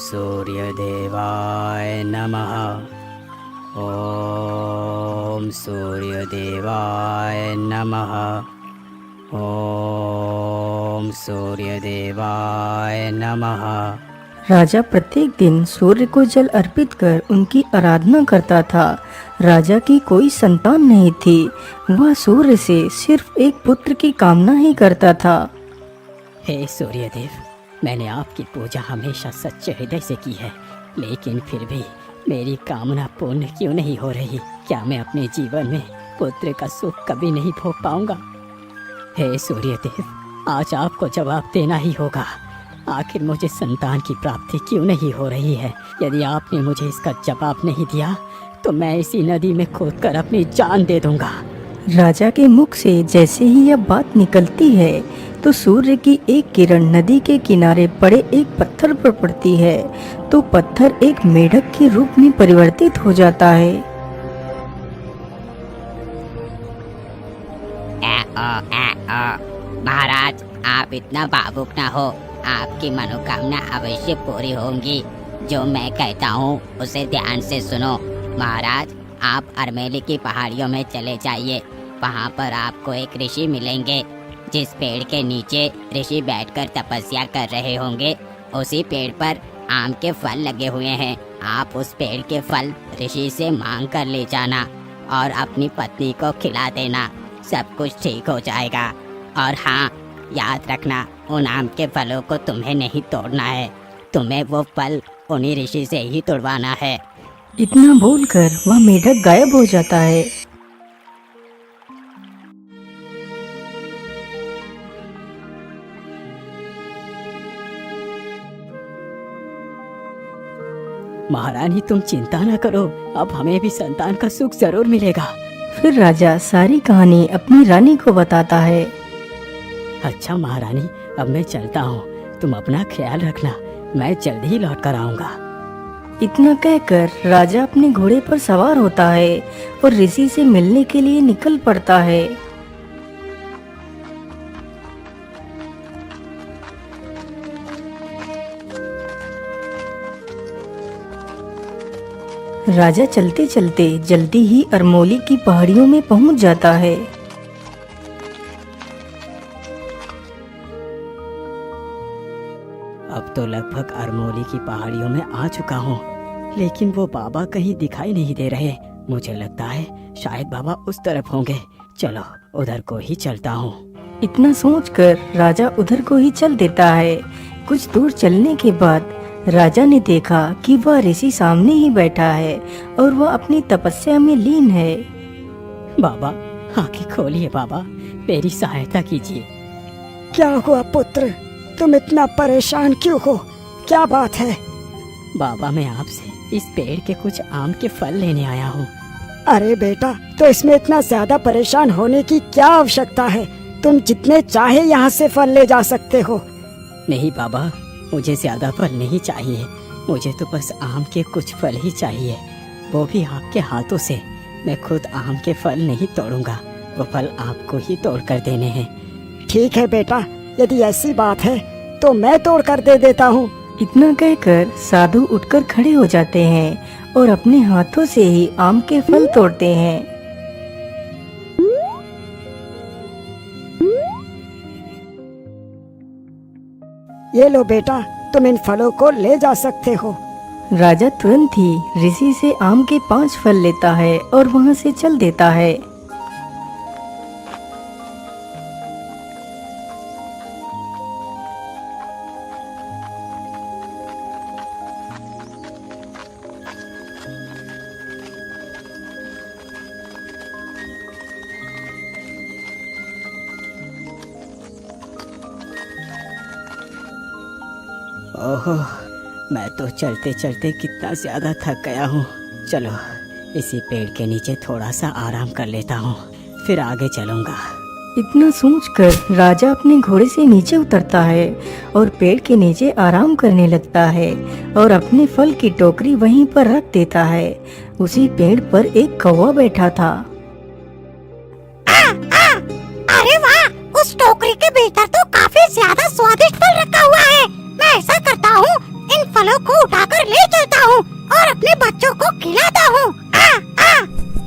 सूर्यदेवाय नमः। ओम सूर्यदेवाय नमः। ओम सूर्यदेवाय नमः। राजा प्रत्येक दिन सूर्य को जल अर्पित कर उनकी आराधना करता था। राजा की कोई संतान नहीं थी। वह सूर्य से सिर्फ एक पुत्र की कामना ही करता था। हे सूर्यदेव, मैंने आपकी पूजा हमेशा सच्चे हृदय से की है, लेकिन फिर भी मेरी कामना पूर्ण क्यों नहीं हो रही? क्या मैं अपने जीवन में पुत्र का सुख कभी नहीं भोग पाऊंगा? हे सूर्यदेव, आज आपको जवाब देना ही होगा। आखिर मुझे संतान की प्राप्ति क्यों नहीं हो रही है? यदि आपने मुझे इसका जवाब नहीं दिया तो मैं इसी नदी में कूदकर अपनी जान दे दूंगा। राजा के मुख से जैसे ही यह बात निकलती है तो सूर्य की एक किरण नदी के किनारे पड़े एक पत्थर पर पड़ती है, तो पत्थर एक मेढक के रूप में परिवर्तित हो जाता है। महाराज, आप इतना भावुक ना हो। आपकी मनोकामना अवश्य पूरी होंगी। जो मैं कहता हूँ उसे ध्यान से सुनो। महाराज, आप अरमेली की पहाड़ियों में चले जाइए। वहाँ पर आपको एक ऋषि मिलेंगे। जिस पेड़ के नीचे ऋषि बैठकर तपस्या कर रहे होंगे, उसी पेड़ पर आम के फल लगे हुए हैं। आप उस पेड़ के फल ऋषि से मांग कर ले जाना और अपनी पत्नी को खिला देना। सब कुछ ठीक हो जाएगा। और हाँ, याद रखना, उन आम के फलों को तुम्हें नहीं तोड़ना है। तुम्हें वो फल उन्हीं ऋषि से ही तोड़वाना है। इतना बोलकर वह मेढक गायब हो जाता है। महारानी, तुम चिंता न करो, अब हमें भी संतान का सुख जरूर मिलेगा। फिर राजा सारी कहानी अपनी रानी को बताता है। अच्छा महारानी, अब मैं चलता हूँ। तुम अपना ख्याल रखना, मैं जल्द ही लौट कर आऊँगा। इतना कहकर राजा अपने घोड़े पर सवार होता है और ऋषि से मिलने के लिए निकल पड़ता है। राजा चलते चलते जल्दी ही अरमोली की पहाड़ियों में पहुंच जाता है। अब तो लगभग अरमोली की पहाड़ियों में आ चुका हूँ, लेकिन वो बाबा कहीं दिखाई नहीं दे रहे। मुझे लगता है शायद बाबा उस तरफ होंगे। चलो उधर को ही चलता हूँ। इतना सोचकर राजा उधर को ही चल देता है। कुछ दूर चलने के बाद राजा ने देखा कि वह ऋषि सामने ही बैठा है और वह अपनी तपस्या में लीन है। बाबा, आंखें खोलिए बाबा, मेरी सहायता कीजिए। क्या हुआ पुत्र? तुम इतना परेशान क्यों हो? क्या बात है? बाबा, मैं आपसे इस पेड़ के कुछ आम के फल लेने आया हूँ। अरे बेटा, तो इसमें इतना ज्यादा परेशान होने की क्या आवश्यकता है? तुम जितने चाहे यहाँ से फल ले जा सकते हो। नहीं बाबा, मुझे ज्यादा फल नहीं चाहिए। मुझे तो बस आम के कुछ फल ही चाहिए, वो भी आपके हाथों से। मैं खुद आम के फल नहीं तोड़ूंगा, वो फल आपको ही तोड़ कर देने हैं। ठीक है बेटा, यदि ऐसी बात है तो मैं तोड़ कर दे देता हूँ। इतना कहकर साधु उठकर खड़े हो जाते हैं और अपने हाथों से ही आम के फल तोड़ते हैं। ये लो बेटा, तुम इन फलों को ले जा सकते हो। राजा तुरंत ही ऋषि से आम के 5 फल लेता है और वहाँ से चल देता है। ओहो, मैं तो चलते चलते कितना ज्यादा थक गया हूँ। चलो इसी पेड़ के नीचे थोड़ा सा आराम कर लेता हूँ, फिर आगे चलूँगा। इतना सोचकर राजा अपने घोड़े से नीचे उतरता है और पेड़ के नीचे आराम करने लगता है और अपने फल की टोकरी वहीं पर रख देता है। उसी पेड़ पर एक कौवा बैठा था। अरे वाह, उस टोकरी के भीतर तो काफी ज्यादा स्वादिष्ट फल रखा हुआ है। मैं ऐसा करता हूँ, इन फलों को उठा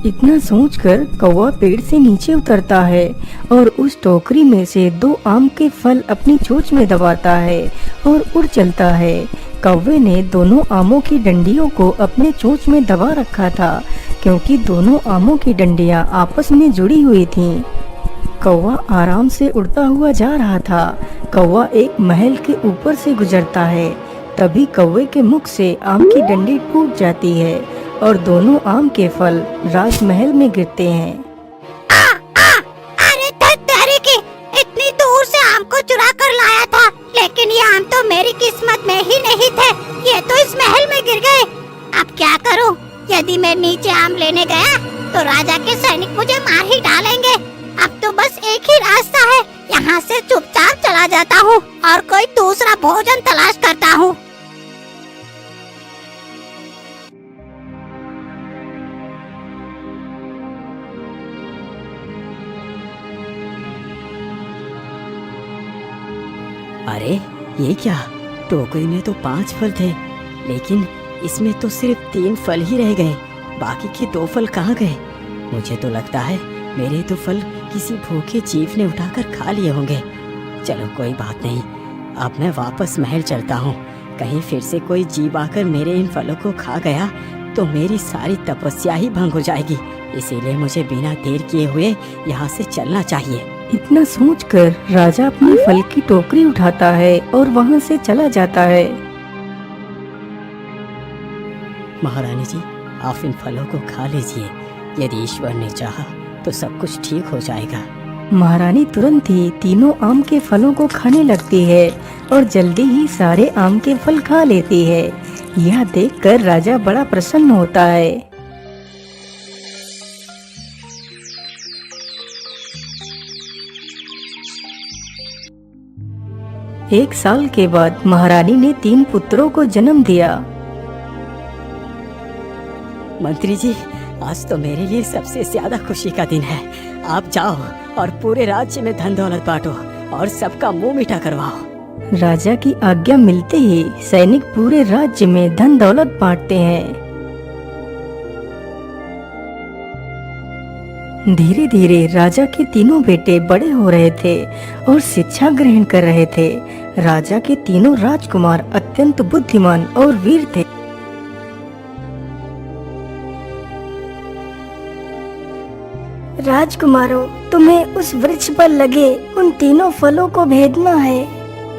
इतना सोचकर कौवा पेड़ से नीचे उतरता है और उस टोकरी में से 2 आम के फल अपनी चोंच में दबाता है और उड़ चलता है। कौवे ने दोनों आमों की डंडियों को अपने चोंच में दबा रखा था, क्योंकि दोनों आमों की डंडियां आपस में जुड़ी हुई थीं। कौवा आराम से उड़ता हुआ जा रहा था। कौवा एक महल के ऊपर से गुजरता है। तभी कौवे के मुख से आम की डंडी टूट जाती है और दोनों आम के फल राजमहल में गिरते हैं। अरे तेरे की, इतनी दूर से आम को चुरा कर लाया था, लेकिन ये आम तो मेरी किस्मत में ही नहीं थे, ये तो इस महल में गिर गए। अब क्या करूं? यदि मैं नीचे आम लेने गया तो राजा के सैनिक मुझे मार ही डालेंगे। अब तो बस एक ही रास्ता है, यहाँ से चुपचाप चला जाता हूँ और कोई दूसरा भोजन तलाश करता हूँ। अरे ये क्या, टोकरी में तो 5 फल थे, लेकिन इसमें तो सिर्फ 3 फल ही रह गए। बाकी के 2 फल कहाँ गए? मुझे तो लगता है मेरे तो फल किसी भूखे जीव ने उठाकर खा लिए होंगे। चलो कोई बात नहीं, अब मैं वापस महल चलता हूँ। कहीं फिर से कोई जीव आकर मेरे इन फलों को खा गया तो मेरी सारी तपस्या ही भंग हो जाएगी। इसीलिए मुझे बिना देर किए हुए यहाँ से चलना चाहिए। इतना सोचकर राजा अपनी फल की टोकरी उठाता है और वहाँ से चला जाता है। महारानी जी, आप इन फलों को खा लीजिए। यदि ईश्वर ने चाहा तो सब कुछ ठीक हो जाएगा। महारानी तुरंत ही तीनों आम के फलों को खाने लगती है और जल्दी ही सारे आम के फल खा लेती है। यह देखकर राजा बड़ा प्रसन्न होता है। एक साल के बाद महारानी ने 3 पुत्रों को जन्म दिया। मंत्री जी, आज तो मेरे लिए सबसे ज्यादा खुशी का दिन है। आप जाओ और पूरे राज्य में धन दौलत बांटो और सबका मुंह मीठा करवाओ। राजा की आज्ञा मिलते ही सैनिक पूरे राज्य में धन दौलत बांटते हैं। धीरे धीरे राजा के तीनों बेटे बड़े हो रहे थे और शिक्षा ग्रहण कर रहे थे। राजा के तीनों राजकुमार अत्यंत बुद्धिमान और वीर थे। राजकुमारों, तुम्हें उस वृक्ष पर लगे उन तीनों फलों को भेजना है।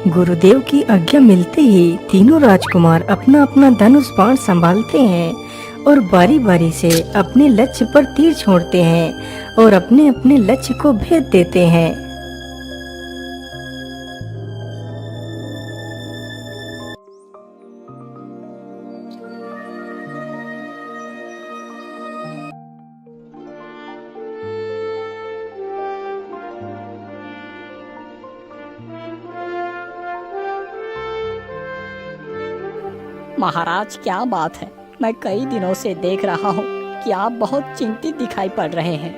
गुरुदेव की आज्ञा मिलते ही तीनों राजकुमार अपना अपना धनुष बाण संभालते हैं और बारी बारी से अपने लक्ष्य पर तीर छोड़ते हैं और अपने अपने लक्ष्य को भेद देते हैं। महाराज, क्या बात है? मैं कई दिनों से देख रहा हूँ कि आप बहुत चिंतित दिखाई पड़ रहे हैं।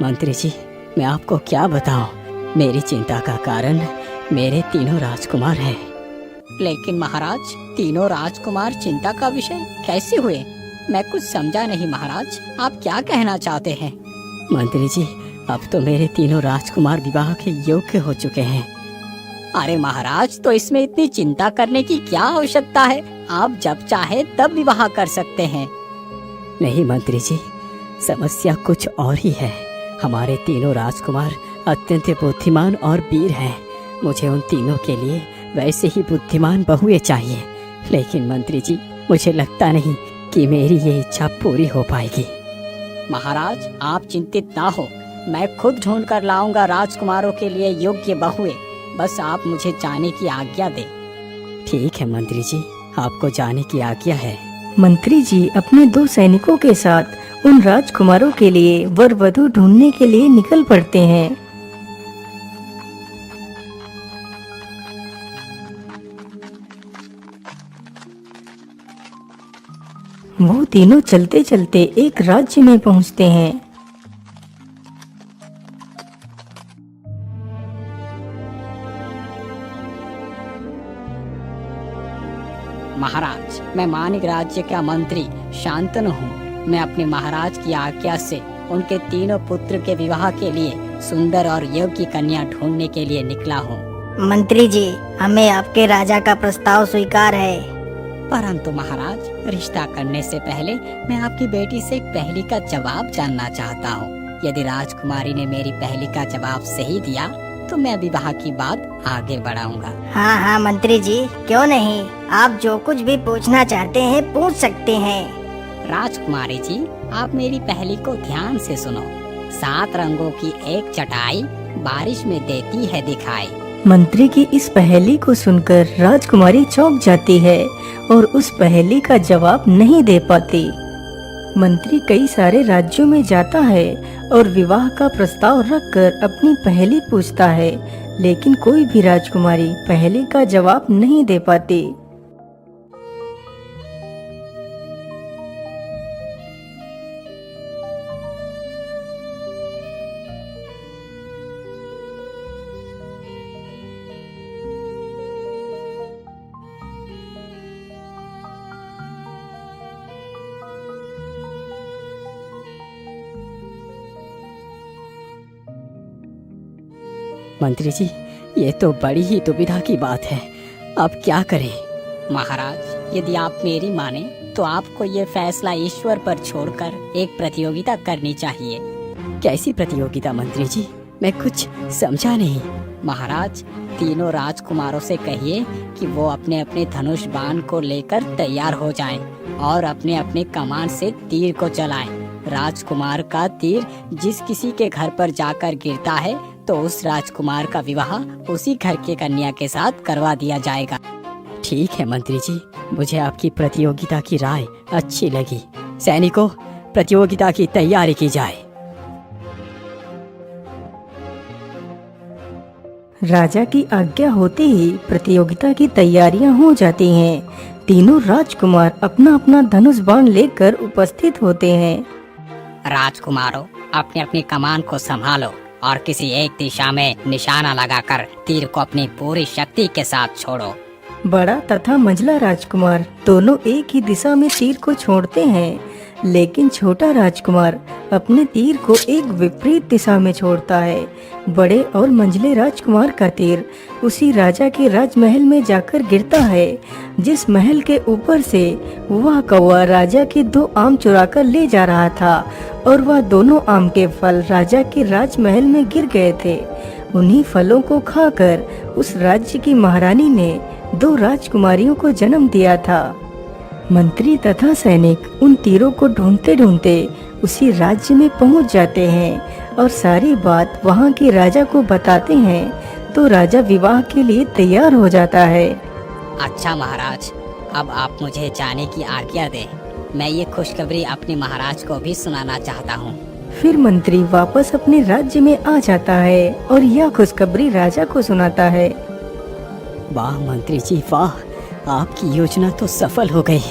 मंत्री जी, मैं आपको क्या बताऊं, मेरी चिंता का कारण मेरे तीनों राजकुमार हैं। लेकिन महाराज, तीनों राजकुमार चिंता का विषय कैसे हुए? मैं कुछ समझा नहीं महाराज, आप क्या कहना चाहते हैं? मंत्री जी, अब तो मेरे तीनों राजकुमार विवाह के योग्य हो चुके हैं। अरे महाराज, तो इसमें इतनी चिंता करने की क्या आवश्यकता है? आप जब चाहे तब विवाह कर सकते हैं। नहीं मंत्री जी, समस्या कुछ और ही है। हमारे तीनों राजकुमार अत्यंत बुद्धिमान और वीर हैं। मुझे उन तीनों के लिए वैसे ही बुद्धिमान बहुएं चाहिए। लेकिन मंत्री जी, मुझे लगता नहीं कि मेरी ये इच्छा पूरी हो पाएगी। महाराज, आप चिंतित ना हो, मैं खुद ढूंढ कर लाऊंगा राजकुमारों के लिए योग्य बहुएं। बस आप मुझे जाने की आज्ञा दें। ठीक है मंत्री जी, आपको जाने की आज्ञा है। मंत्री जी अपने 2 सैनिकों के साथ उन राजकुमारों के लिए वर वधू ढूंढने के लिए निकल पड़ते हैं। वो तीनों चलते चलते एक राज्य में पहुंचते हैं। महाराज, मैं मानिक राज्य का मंत्री शांतनु हूँ। मैं अपने महाराज की आज्ञा से उनके तीनों पुत्र के विवाह के लिए सुंदर और योग्य कन्या ढूंढने के लिए निकला हूँ। मंत्री जी, हमें आपके राजा का प्रस्ताव स्वीकार है। परंतु महाराज, रिश्ता करने से पहले मैं आपकी बेटी से एक पहेली का जवाब जानना चाहता हूँ। यदि राजकुमारी ने मेरी पहेली का जवाब सही दिया तो मैं विवाह की बात आगे बढ़ाऊंगा। हाँ हाँ मंत्री जी, क्यों नहीं, आप जो कुछ भी पूछना चाहते हैं पूछ सकते हैं। राजकुमारी जी, आप मेरी पहेली को ध्यान से सुनो। 7 रंगों की एक चटाई बारिश में देती है दिखाई। मंत्री की इस पहेली को सुनकर राजकुमारी चौंक जाती है और उस पहेली का जवाब नहीं दे पाती। मंत्री कई सारे राज्यों में जाता है और विवाह का प्रस्ताव रखकर अपनी पहेली पूछता है, लेकिन कोई भी राजकुमारी पहेली का जवाब नहीं दे पाती। मंत्री जी, ये तो बड़ी ही दुविधा की बात है। अब क्या करें? महाराज, यदि आप मेरी माने तो आपको ये फैसला ईश्वर पर छोड़कर एक प्रतियोगिता करनी चाहिए। कैसी प्रतियोगिता मंत्री जी? मैं कुछ समझा नहीं। महाराज, तीनों राजकुमारों से कहिए कि वो अपने अपने धनुष बाण को लेकर तैयार हो जाएं और अपने अपने कमान से तीर को चलाएं। राजकुमार का तीर जिस किसी के घर पर जाकर गिरता है तो उस राजकुमार का विवाह उसी घर के कन्या के साथ करवा दिया जाएगा। ठीक है मंत्री जी, मुझे आपकी प्रतियोगिता की राय अच्छी लगी। सैनिकों, प्रतियोगिता की तैयारी की जाए। राजा की आज्ञा होते ही प्रतियोगिता की तैयारियां हो जाती हैं। तीनों राजकुमार अपना अपना धनुष बाण लेकर उपस्थित होते हैं। राजकुमारों, अपनी अपनी कमान को संभालो और किसी एक दिशा में निशाना लगाकर तीर को अपनी पूरी शक्ति के साथ छोड़ो। बड़ा तथा मंझला राजकुमार दोनों एक ही दिशा में तीर को छोड़ते हैं, लेकिन छोटा राजकुमार अपने तीर को एक विपरीत दिशा में छोड़ता है। बड़े और मंझले राजकुमार का तीर उसी राजा के राजमहल में जाकर गिरता है, जिस महल के ऊपर से वह कौवा राजा के 2 आम चुरा कर ले जा रहा था और वह दोनों आम के फल राजा के राजमहल में गिर गए थे। उन्हीं फलों को खाकर उस राज्य की महारानी ने 2 राजकुमारियों को जन्म दिया था। मंत्री तथा सैनिक उन तीरों को ढूंढते ढूंढते उसी राज्य में पहुंच जाते हैं और सारी बात वहां के राजा को बताते हैं, तो राजा विवाह के लिए तैयार हो जाता है। अच्छा महाराज, अब आप मुझे जाने की आज्ञा दें। मैं ये खुशखबरी अपने महाराज को भी सुनाना चाहता हूँ। फिर मंत्री वापस अपने राज्य में आ जाता है और यह खुशखबरी राजा को सुनाता है। वाह मंत्री जी वाह, आपकी योजना तो सफल हो गई।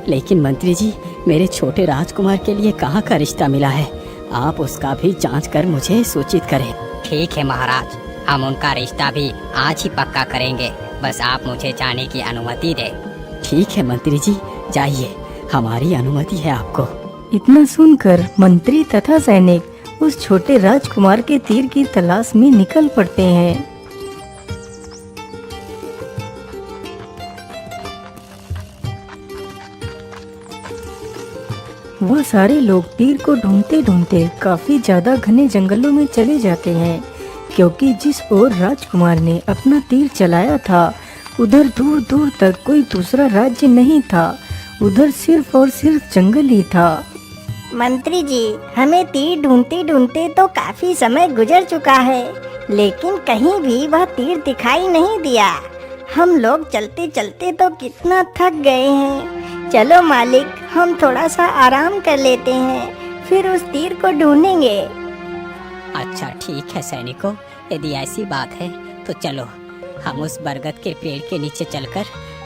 लेकिन मंत्री जी, मेरे छोटे राजकुमार के लिए कहाँ का रिश्ता मिला है? आप उसका भी जांच कर मुझे सूचित करें। ठीक है महाराज, हम उनका रिश्ता भी आज ही पक्का करेंगे। बस आप मुझे जाने की अनुमति दें। ठीक है मंत्री जी, जाइए, हमारी अनुमति है आपको। इतना सुनकर मंत्री तथा सैनिक उस छोटे राजकुमार के तीर की तलाश में निकल पड़ते हैं। वह सारे लोग तीर को ढूंढते ढूंढते काफी ज्यादा घने जंगलों में चले जाते हैं, क्योंकि जिस ओर राजकुमार ने अपना तीर चलाया था उधर दूर दूर तक कोई दूसरा राज्य नहीं था। उधर सिर्फ और सिर्फ जंगल ही था। मंत्री जी, हमें तीर ढूंढते ढूंढते तो काफी समय गुजर चुका है, लेकिन कहीं भी वह तीर दिखाई नहीं दिया। हम लोग चलते चलते तो कितना थक गए हैं। चलो मालिक, हम थोड़ा सा आराम कर लेते हैं, फिर उस तीर को ढूंढेंगे। अच्छा ठीक है सैनिकों, यदि ऐसी बात है तो चलो हम उस बरगद के पेड़ के नीचे चलकर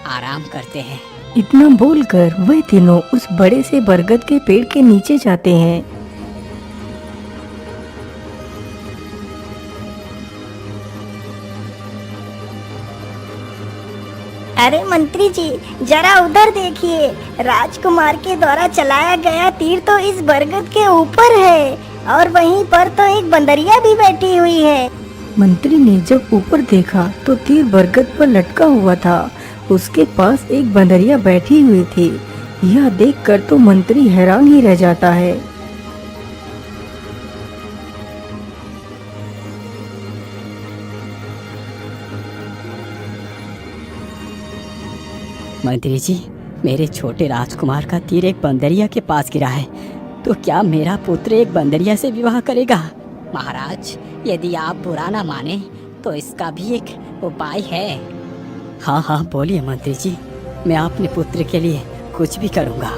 आराम करते हैं। इतना बोलकर वह तीनों उस बड़े से बरगद के पेड़ के नीचे जाते हैं। अरे मंत्री जी, जरा उधर देखिए, राजकुमार के द्वारा चलाया गया तीर तो इस बरगद के ऊपर है और वहीं पर तो एक बंदरिया भी बैठी हुई है। मंत्री ने जब ऊपर देखा तो तीर बरगद पर लटका हुआ था। उसके पास एक बंदरिया बैठी हुई थी। यह देखकर तो मंत्री हैरान ही रह जाता है। मंत्री जी, मेरे छोटे राजकुमार का तीर एक बंदरिया के पास गिरा है, तो क्या मेरा पुत्र एक बंदरिया से विवाह करेगा? महाराज, यदि आप बुरा ना माने तो इसका भी एक उपाय है। हाँ हाँ बोलिए मंत्री जी, मैं अपने पुत्र के लिए कुछ भी करूँगा।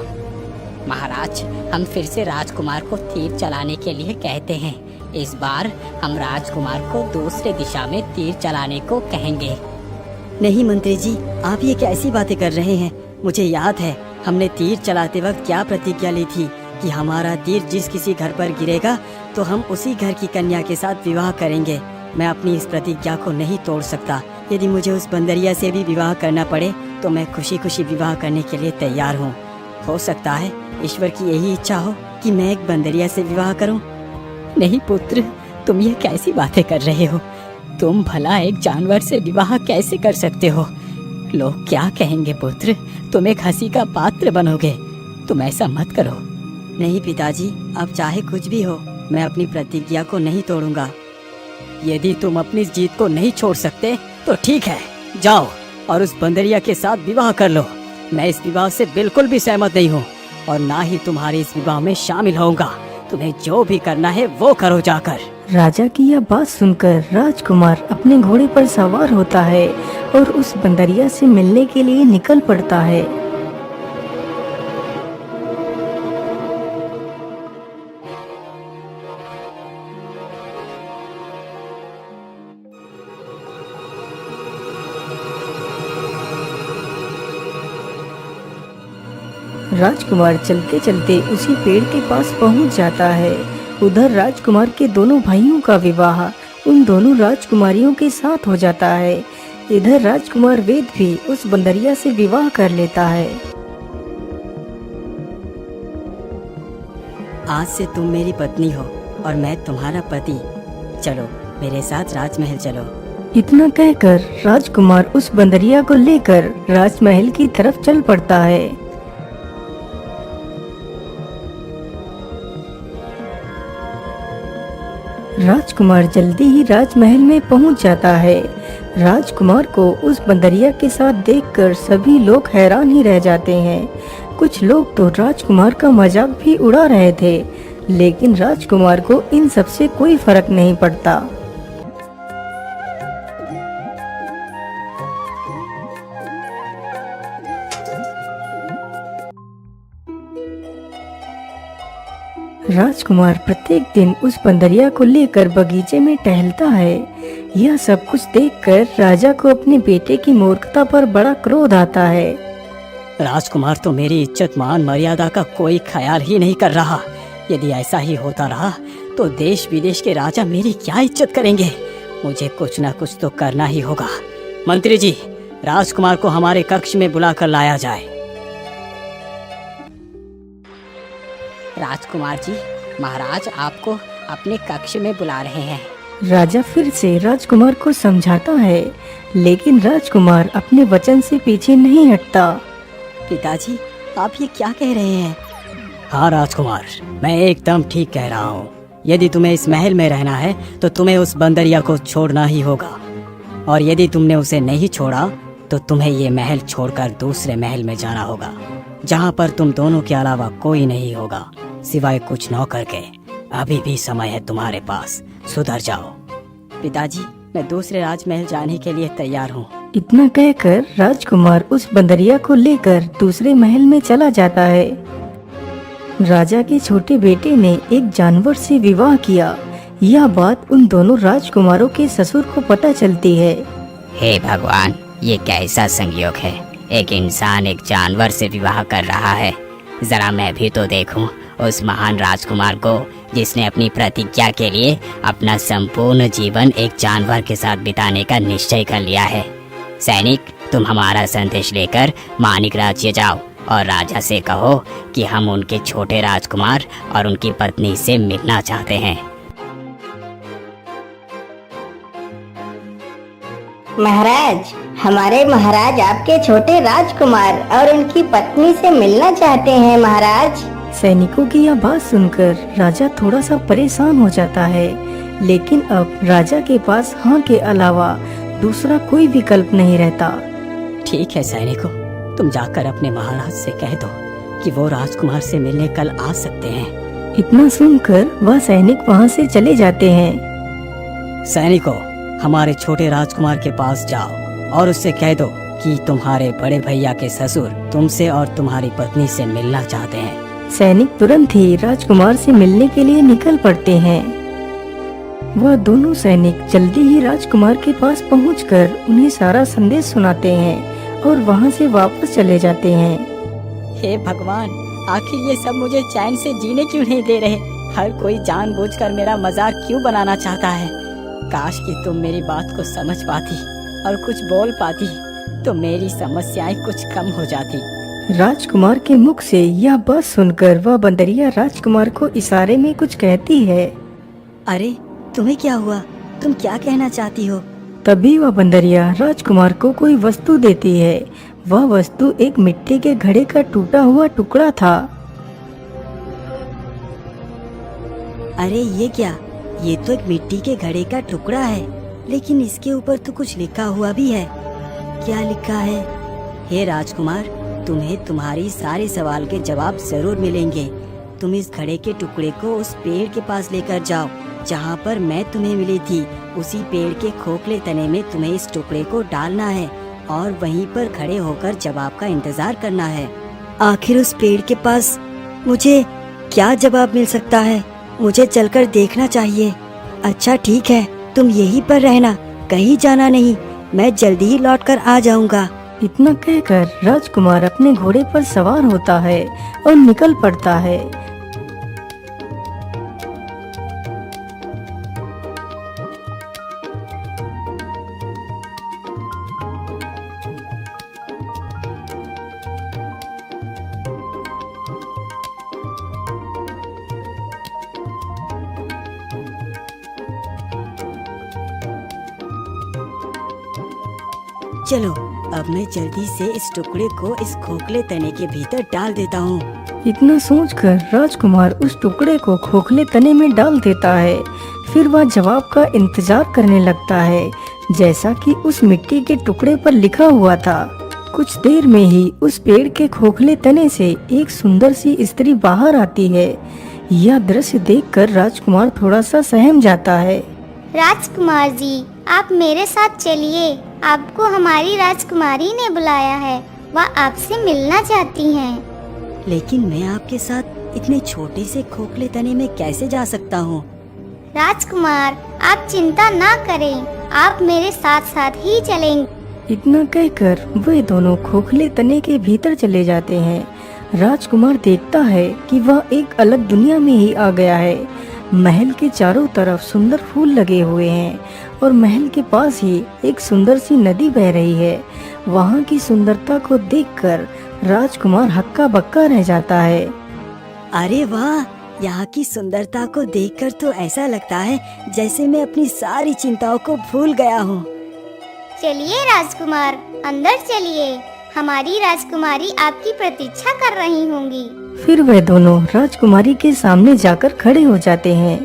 महाराज, हम फिर से राजकुमार को तीर चलाने के लिए कहते हैं। इस बार हम राजकुमार को दूसरे दिशा में तीर चलाने को कहेंगे। नहीं मंत्री जी, आप ये कैसी बातें कर रहे हैं? मुझे याद है हमने तीर चलाते वक्त क्या प्रतिज्ञा ली थी कि हमारा तीर जिस किसी घर पर गिरेगा तो हम उसी घर की कन्या के साथ विवाह करेंगे। मैं अपनी इस प्रतिज्ञा को नहीं तोड़ सकता। यदि मुझे उस बंदरिया से भी विवाह करना पड़े तो मैं खुशी खुशी विवाह करने के लिए तैयार हूँ। हो सकता है ईश्वर की यही इच्छा हो कि मैं एक बंदरिया से विवाह करूँ। नहीं पुत्र, तुम ये कैसी बातें कर रहे हो? तुम भला एक जानवर से विवाह कैसे कर सकते हो? लोग क्या कहेंगे पुत्र? तुम एक हंसी का पात्र बनोगे। तुम ऐसा मत करो। नहीं पिताजी, अब चाहे कुछ भी हो, मैं अपनी प्रतिज्ञा को नहीं तोड़ूंगा। यदि तुम अपनी जीत को नहीं छोड़ सकते तो ठीक है, जाओ और उस बंदरिया के साथ विवाह कर लो। मैं इस विवाह से बिल्कुल भी सहमत नहीं हूँ और ना ही तुम्हारे इस विवाह में शामिल होऊंगा। तुम्हें जो भी करना है वो करो जाकर। राजा की यह बात सुनकर राजकुमार अपने घोड़े पर सवार होता है और उस बंदरिया से मिलने के लिए निकल पड़ता है। राजकुमार चलते चलते उसी पेड़ के पास पहुंच जाता है। उधर राजकुमार के दोनों भाइयों का विवाह उन दोनों राजकुमारियों के साथ हो जाता है। इधर राजकुमार वेद भी उस बंदरिया से विवाह कर लेता है। आज से तुम मेरी पत्नी हो और मैं तुम्हारा पति। चलो मेरे साथ राजमहल चलो। इतना कहकर राजकुमार उस बंदरिया को लेकर राजमहल की तरफ चल पड़ता है। राजकुमार जल्दी ही राजमहल में पहुंच जाता है। राजकुमार को उस बंदरिया के साथ देखकर सभी लोग हैरान ही रह जाते हैं। कुछ लोग तो राजकुमार का मजाक भी उड़ा रहे थे, लेकिन राजकुमार को इन सब से कोई फर्क नहीं पड़ता। राजकुमार प्रत्येक दिन उस बंदरिया को लेकर बगीचे में टहलता है। यह सब कुछ देखकर राजा को अपने बेटे की मूर्खता पर बड़ा क्रोध आता है। राजकुमार तो मेरी इज्जत मान मर्यादा का कोई ख्याल ही नहीं कर रहा। यदि ऐसा ही होता रहा तो देश विदेश के राजा मेरी क्या इज्जत करेंगे। मुझे कुछ न कुछ तो करना ही होगा। मंत्री जी, राजकुमार को हमारे कक्ष में बुलाकर लाया जाए। राजकुमार जी, महाराज आपको अपने कक्ष में बुला रहे हैं। राजा फिर से राजकुमार को समझाता है, लेकिन राजकुमार अपने वचन से पीछे नहीं हटता। पिताजी, आप ये क्या कह रहे हैं? हाँ राजकुमार, मैं एकदम ठीक कह रहा हूँ। यदि तुम्हें इस महल में रहना है तो तुम्हें उस बंदरिया को छोड़ना ही होगा, और यदि तुमने उसे नहीं छोड़ा तो तुम्हें ये महल छोड़कर दूसरे महल में जाना होगा, जहाँ पर तुम दोनों के अलावा कोई नहीं होगा सिवाय कुछ नौकर के। अभी भी समय है तुम्हारे पास, सुधर जाओ। पिताजी, मैं दूसरे राजमहल जाने के लिए तैयार हूँ। इतना कहकर राजकुमार उस बंदरिया को लेकर दूसरे महल में चला जाता है। राजा के छोटे बेटे ने एक जानवर से विवाह किया। यह बात उन दोनों राजकुमारों के ससुर को पता चलती है। हे भगवान, ये कैसा संयोग है, एक इंसान एक जानवर से विवाह कर रहा है। जरा मैं भी तो देखूं उस महान राजकुमार को जिसने अपनी प्रतिज्ञा के लिए अपना संपूर्ण जीवन एक जानवर के साथ बिताने का निश्चय कर लिया है। सैनिक, तुम हमारा संदेश लेकर मानिक राज्य जाओ और राजा से कहो कि हम उनके छोटे राजकुमार और उनकी पत्नी से मिलना चाहते हैं। महाराज, हमारे महाराज आपके छोटे राजकुमार और उनकी पत्नी से मिलना चाहते हैं महाराज। सैनिकों की यह बात सुनकर राजा थोड़ा सा परेशान हो जाता है, लेकिन अब राजा के पास हाँ के अलावा दूसरा कोई विकल्प नहीं रहता। ठीक है सैनिकों, तुम जाकर अपने महाराज से कह दो कि वो राजकुमार से मिलने कल आ सकते हैं। इतना सुनकर वह सैनिक वहाँ से चले जाते हैं। सैनिकों, हमारे छोटे राजकुमार के पास जाओ और उससे कह दो कि तुम्हारे बड़े भैया के ससुर तुमसे और तुम्हारी पत्नी से मिलना चाहते हैं। सैनिक तुरंत ही राजकुमार से मिलने के लिए निकल पड़ते हैं। वह दोनों सैनिक जल्दी ही राजकुमार के पास पहुंचकर उन्हें सारा संदेश सुनाते हैं और वहां से वापस चले जाते हैं। हे भगवान, आखिर ये सब मुझे चैन से जीने क्यों नहीं दे रहे? हर कोई जानबूझकर मेरा मजाक क्यों बनाना चाहता है? काश कि तुम मेरी बात को समझ पाती और कुछ बोल पाती तो मेरी समस्याएं कुछ कम हो जाती। राजकुमार के मुख से यह बात सुनकर वह बंदरिया राजकुमार को इशारे में कुछ कहती है। अरे तुम्हें क्या हुआ? तुम क्या कहना चाहती हो? तभी वह बंदरिया राजकुमार को कोई वस्तु देती है। वह वस्तु एक मिट्टी के घड़े का टूटा हुआ टुकड़ा था। अरे ये क्या? ये तो एक मिट्टी के घड़े का टुकड़ा है, लेकिन इसके ऊपर तो कुछ लिखा हुआ भी है। क्या लिखा है? हे राजकुमार, तुम्हें तुम्हारी सारे सवाल के जवाब जरूर मिलेंगे। तुम इस घड़े के टुकड़े को उस पेड़ के पास लेकर जाओ जहाँ पर मैं तुम्हें मिली थी। उसी पेड़ के खोखले तने में तुम्हें इस टुकड़े को डालना है और वहीं पर खड़े होकर जवाब का इंतजार करना है। आखिर उस पेड़ के पास मुझे क्या जवाब मिल सकता है? मुझे चलकर देखना चाहिए। अच्छा ठीक है, तुम यहीं पर रहना, कहीं जाना नहीं, मैं जल्दी ही लौटकर आ जाऊंगा। इतना कहकर राजकुमार अपने घोड़े पर सवार होता है और निकल पड़ता है। चलो अब मैं जल्दी से इस टुकड़े को इस खोखले तने के भीतर डाल देता हूँ। इतना सोचकर राजकुमार उस टुकड़े को खोखले तने में डाल देता है। फिर वह जवाब का इंतजार करने लगता है, जैसा कि उस मिट्टी के टुकड़े पर लिखा हुआ था। कुछ देर में ही उस पेड़ के खोखले तने से एक सुंदर सी स्त्री बाहर आती है। यह दृश्य देखकर राजकुमार थोड़ा सा सहम जाता है। राजकुमार जी, आप मेरे साथ चलिए। आपको हमारी राजकुमारी ने बुलाया है, वह आपसे मिलना चाहती हैं। लेकिन मैं आपके साथ इतने छोटे से खोखले तने में कैसे जा सकता हूँ? राजकुमार, आप चिंता ना करें, आप मेरे साथ साथ ही चलेंगे। इतना कहकर वे दोनों खोखले तने के भीतर चले जाते हैं। राजकुमार देखता है कि वह एक अलग दुनिया में ही आ गया है। महल के चारों तरफ सुंदर फूल लगे हुए हैं और महल के पास ही एक सुंदर सी नदी बह रही है। वहाँ की सुंदरता को देखकर राजकुमार हक्का बक्का रह जाता है। अरे वाह, यहाँ की सुंदरता को देखकर तो ऐसा लगता है जैसे मैं अपनी सारी चिंताओं को भूल गया हूँ। चलिए राजकुमार, अंदर चलिए, हमारी राजकुमारी आपकी प्रतीक्षा कर रही होंगी। फिर वे दोनों राजकुमारी के सामने जाकर खड़े हो जाते हैं।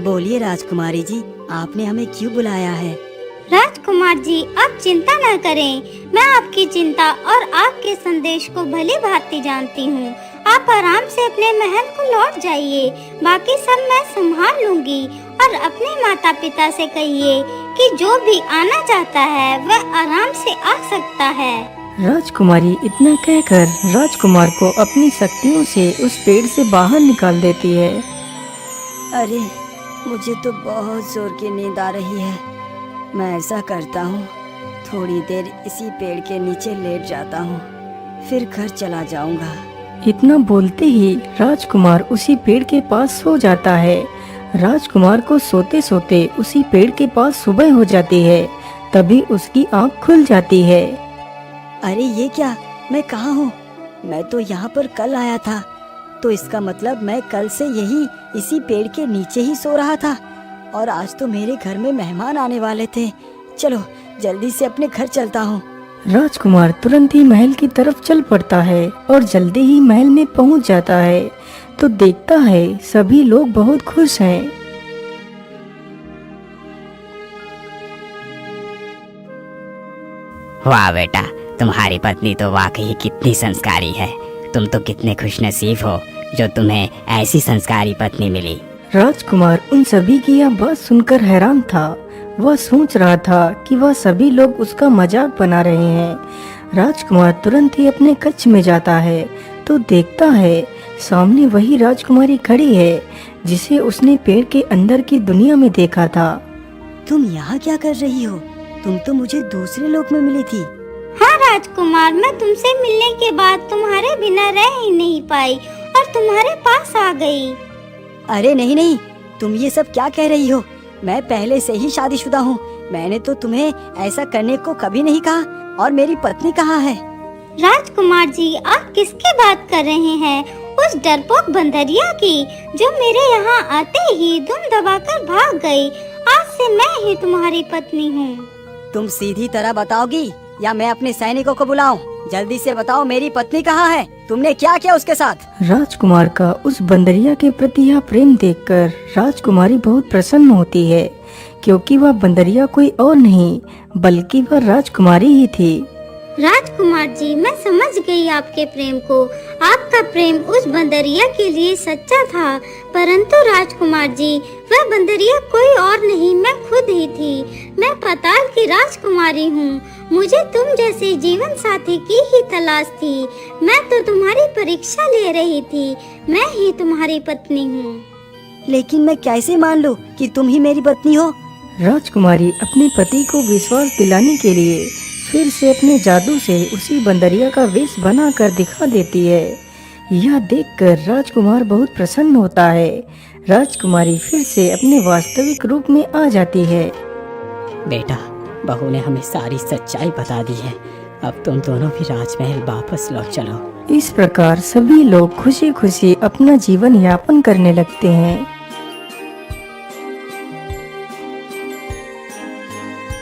बोलिए राजकुमारी जी, आपने हमें क्यों बुलाया है? राजकुमार जी, आप चिंता न करें, मैं आपकी चिंता और आपके संदेश को भली भांति जानती हूँ। आप आराम से अपने महल को लौट जाइए, बाकी सब मैं संभाल लूंगी। और अपने माता पिता से कहिए कि जो भी आना चाहता है वह आराम से आ सकता है। राजकुमारी इतना कहकर राजकुमार को अपनी शक्तियों से उस पेड़ से बाहर निकाल देती है। अरे मुझे तो बहुत जोर की नींद आ रही है। मैं ऐसा करता हूँ, थोड़ी देर इसी पेड़ के नीचे लेट जाता हूँ, फिर घर चला जाऊंगा। इतना बोलते ही राजकुमार उसी पेड़ के पास सो जाता है। राजकुमार को सोते सोते उसी पेड़ के पास सुबह हो जाती है। तभी उसकी आंख खुल जाती है। अरे ये क्या, मैं कहाँ हूँ? मैं तो यहाँ पर कल आया था, तो इसका मतलब मैं कल से इसी पेड़ के नीचे ही सो रहा था और आज तो मेरे घर में मेहमान आने वाले थे। चलो जल्दी से अपने घर चलता हूँ। राजकुमार तुरंत ही महल की तरफ चल पड़ता है और जल्दी ही महल में पहुंच जाता है तो देखता है सभी लोग बहुत खुश हैं। वाह बेटा, तुम्हारी पत्नी तो वाकई कितनी संस्कारी है। तुम तो कितने खुशनसीब हो जो तुम्हें ऐसी संस्कारी पत्नी मिली। राजकुमार उन सभी की यह बात सुनकर हैरान था। वह सोच रहा था कि वह सभी लोग उसका मजाक बना रहे हैं। राजकुमार तुरंत ही अपने कक्ष में जाता है तो देखता है सामने वही राजकुमारी खड़ी है जिसे उसने पेड़ के अंदर की दुनिया में देखा था। तुम यहाँ क्या कर रही हो? तुम तो मुझे दूसरे लोक में मिली थी। हाँ राजकुमार, मैं तुमसे मिलने के बाद तुम्हारे बिना रह ही नहीं पाई और तुम्हारे पास आ गई। अरे नहीं नहीं, तुम ये सब क्या कह रही हो? मैं पहले से ही शादीशुदा हूँ। मैंने तो तुम्हें ऐसा करने को कभी नहीं कहा। और मेरी पत्नी कहाँ है? राजकुमार जी, आप किसकी बात कर रहे हैं? उस डरपोक बंदरिया की, जो मेरे यहाँ आते ही दुम दबाकर भाग गई। आज से मैं ही तुम्हारी पत्नी हूँ। तुम सीधी तरह बताओगी या मैं अपने सैनिकों को बुलाऊं? जल्दी से बताओ, मेरी पत्नी कहाँ है? तुमने क्या किया उसके साथ? राजकुमार का उस बंदरिया के प्रति यह प्रेम देखकर राजकुमारी बहुत प्रसन्न होती है, क्योंकि वह बंदरिया कोई और नहीं बल्कि वह राजकुमारी ही थी। राजकुमार जी, मैं समझ गई आपके प्रेम को। आपका प्रेम उस बंदरिया के लिए सच्चा था, परंतु राजकुमार जी, वह बंदरिया कोई और नहीं, मैं खुद ही थी। मैं पाताल की राजकुमारी हूँ। मुझे तुम जैसे जीवन साथी की ही तलाश थी। मैं तो तुम्हारी परीक्षा ले रही थी। मैं ही तुम्हारी पत्नी हूँ। लेकिन मैं कैसे मान लूं कि तुम ही मेरी पत्नी हो? राजकुमारी अपने पति को विश्वास दिलाने के लिए फिर से अपने जादू से उसी बंदरिया का वेश बना कर दिखा देती है। यह देखकर राजकुमार बहुत प्रसन्न होता है। राजकुमारी फिर से अपने वास्तविक रूप में आ जाती है। बेटा, बहू ने हमें सारी सच्चाई बता दी है। अब तुम दोनों भी राजमहल वापस लौट चलो। इस प्रकार सभी लोग खुशी खुशी अपना जीवन यापन करने लगते हैं।